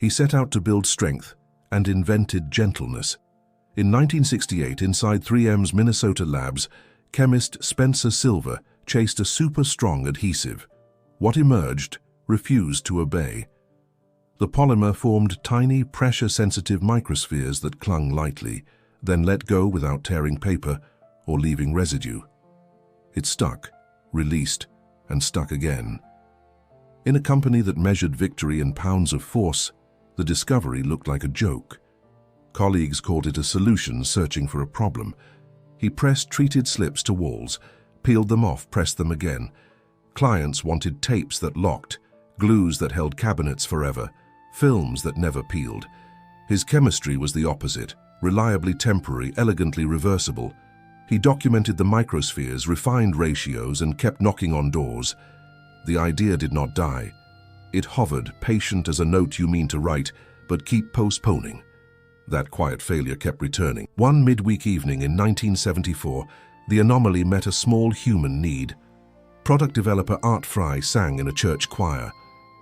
He set out to build strength and invented gentleness. In 1968, inside 3M's Minnesota labs, chemist Spencer Silver chased a super-strong adhesive. What emerged refused to obey. The polymer formed tiny, pressure-sensitive microspheres that clung lightly, then let go without tearing paper or leaving residue. It stuck, released, and stuck again. In a company that measured victory in pounds of force, the discovery looked like a joke. Colleagues called it a solution searching for a problem. He pressed treated slips to walls, peeled them off, pressed them again. Clients wanted tapes that locked, glues that held cabinets forever, films that never peeled. His chemistry was the opposite, reliably temporary, elegantly reversible. He documented the microspheres, refined ratios, and kept knocking on doors. The idea did not die. It hovered, patient as a note you mean to write, but keep postponing. That quiet failure kept returning. One midweek evening in 1974, the anomaly met a small human need. Product developer Art Fry sang in a church choir.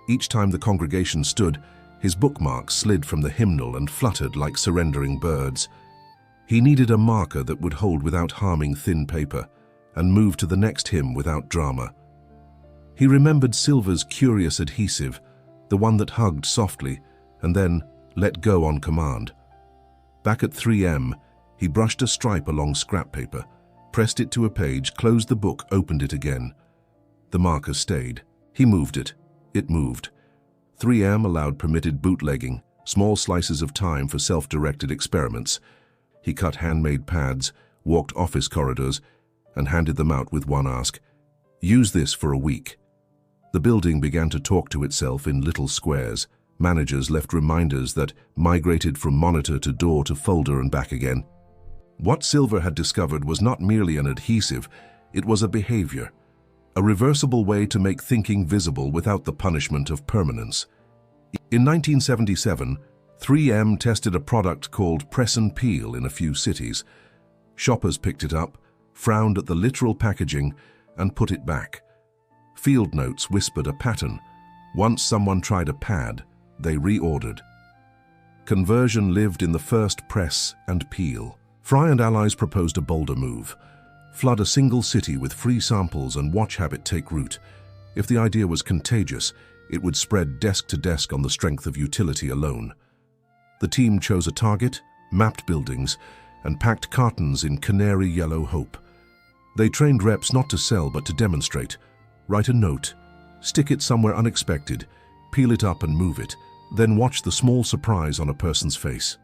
Each time the congregation stood, his bookmarks slid from the hymnal and fluttered like surrendering birds. He needed a marker that would hold without harming thin paper, and move to the next hymn without drama. He remembered Silver's curious adhesive, the one that hugged softly and then let go on command. Back at 3M, he brushed a stripe along scrap paper, pressed it to a page, closed the book, opened it again. The marker stayed. He moved it. It moved. 3M allowed permitted bootlegging, small slices of time for self-directed experiments. He cut handmade pads, walked office corridors, and handed them out with one ask: use this for a week. The building began to talk to itself in little squares. Managers left reminders that migrated from monitor to door to folder and back again. What Silver had discovered was not merely an adhesive, it was a behavior, a reversible way to make thinking visible without the punishment of permanence. In 1977, 3M tested a product called Press and Peel in a few cities. Shoppers picked it up, frowned at the literal packaging, and put it back. Field notes whispered a pattern. Once someone tried a pad, they reordered. Conversion lived in the first press and peel. Fry and allies proposed a bolder move: flood a single city with free samples and watch habit take root. If the idea was contagious, it would spread desk to desk on the strength of utility alone. The team chose a target, mapped buildings, and packed cartons in canary yellow hope. They trained reps not to sell but to demonstrate. Write a note, stick it somewhere unexpected, peel it up and move it, then watch the small surprise on a person's face.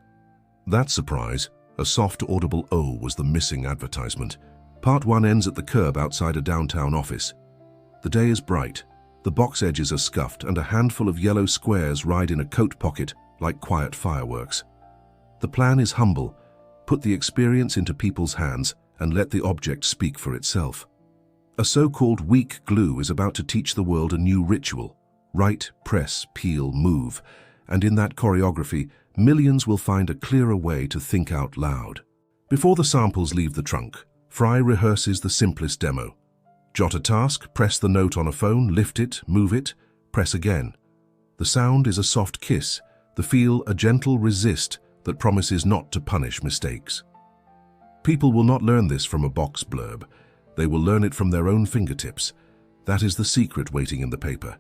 That surprise, a soft audible "oh," was the missing advertisement. Part 1 ends at the curb outside a downtown office. The day is bright, the box edges are scuffed, and a handful of yellow squares ride in a coat pocket like quiet fireworks. The plan is humble: put the experience into people's hands and let the object speak for itself. A so-called weak glue is about to teach the world a new ritual: write, press, peel, move, and in that choreography, millions will find a clearer way to think out loud. Before the samples leave the trunk, Fry rehearses the simplest demo. Jot a task, press the note on a phone, lift it, move it, press again. The sound is a soft kiss, the feel a gentle resist that promises not to punish mistakes. People will not learn this from a box blurb. They will learn it from their own fingertips. That is the secret waiting in the paper,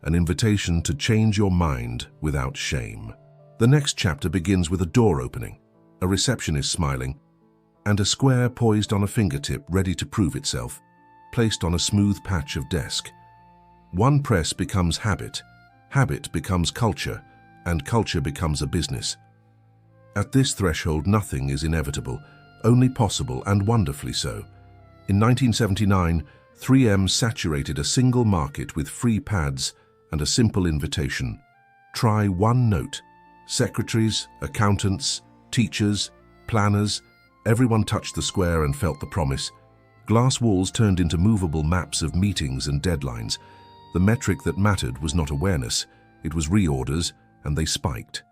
an invitation to change your mind without shame. The next chapter begins with a door opening, a receptionist smiling, and a square poised on a fingertip ready to prove itself, placed on a smooth patch of desk. One press becomes habit, habit becomes culture, and culture becomes a business. At this threshold, nothing is inevitable, only possible, and wonderfully so. In 1979, 3M saturated a single market with free pads and a simple invitation: try one note. Secretaries, accountants, teachers, planners, everyone touched the square and felt the promise. Glass walls turned into movable maps of meetings and deadlines. The metric that mattered was not awareness, it was reorders, and they spiked.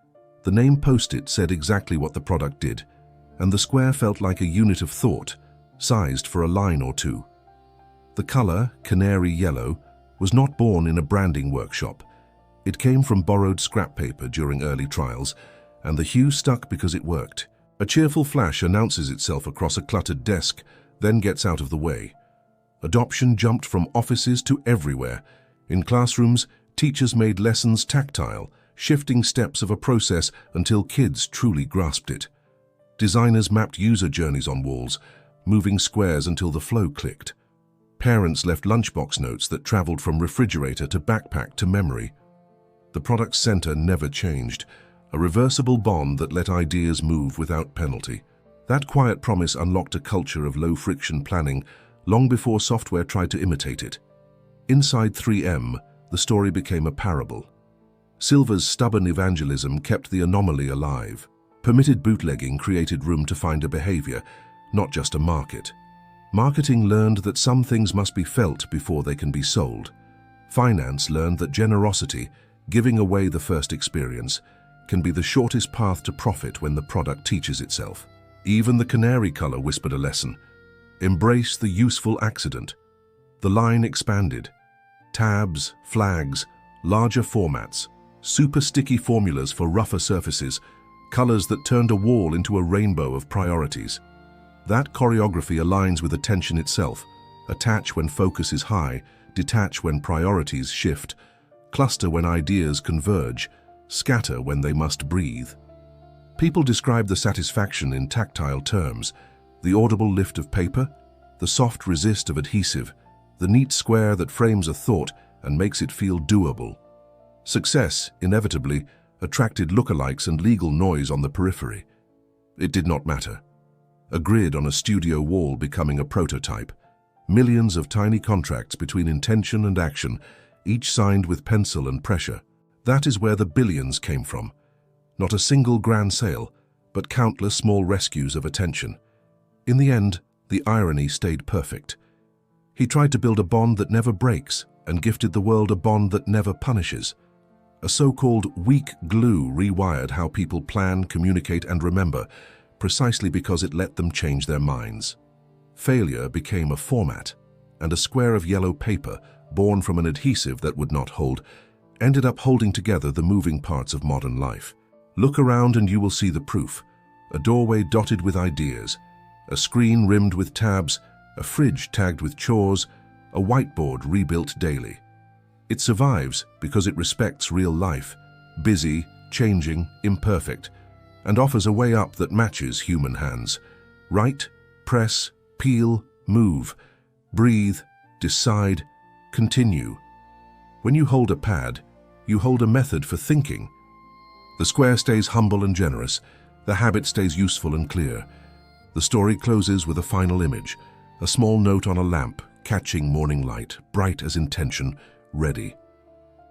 The name Post-it said exactly what the product did, and the square felt like a unit of thought, sized for a line or two. The color, canary yellow, was not born in a branding workshop. It came from borrowed scrap paper during early trials, and the hue stuck because it worked. A cheerful flash announces itself across a cluttered desk, then gets out of the way. Adoption jumped from offices to everywhere. In classrooms, teachers made lessons tactile, shifting steps of a process until kids truly grasped it. Designers mapped user journeys on walls, moving squares until the flow clicked. Parents left lunchbox notes that traveled from refrigerator to backpack to memory. The product's center never changed, a reversible bond that let ideas move without penalty. That quiet promise unlocked a culture of low-friction planning long before software tried to imitate it. Inside 3M, the story became a parable. Silver's stubborn evangelism kept the anomaly alive. Permitted bootlegging created room to find a behavior, not just a market. Marketing learned that some things must be felt before they can be sold. Finance learned that generosity, giving away the first experience, can be the shortest path to profit when the product teaches itself. Even the canary color whispered a lesson. Embrace the useful accident. The line expanded. Tabs, flags, larger formats, super sticky formulas for rougher surfaces, colors that turned a wall into a rainbow of priorities. That choreography aligns with attention itself. Attach when focus is high, detach when priorities shift, cluster when ideas converge, scatter when they must breathe. People describe the satisfaction in tactile terms: the audible lift of paper, the soft resist of adhesive, the neat square that frames a thought and makes it feel doable. Success, inevitably, attracted lookalikes and legal noise on the periphery. It did not matter. A grid on a studio wall becoming a prototype. Millions of tiny contracts between intention and action, each signed with pencil and pressure. That is where the billions came from. Not a single grand sale, but countless small rescues of attention. In the end, the irony stayed perfect. He tried to build a bond that never breaks and gifted the world a bond that never punishes. A so-called weak glue rewired how people plan, communicate, and remember, precisely because it let them change their minds. Failure became a format, and a square of yellow paper, born from an adhesive that would not hold, ended up holding together the moving parts of modern life. Look around and you will see the proof. A doorway dotted with ideas, a screen rimmed with tabs, a fridge tagged with chores, a whiteboard rebuilt daily. It survives because it respects real life, busy, changing, imperfect, and offers a way up that matches human hands. Write, press, peel, move, breathe, decide, continue. When you hold a pad, you hold a method for thinking. The square stays humble and generous. The habit stays useful and clear. The story closes with a final image, a small note on a lamp, catching morning light, bright as intention, ready.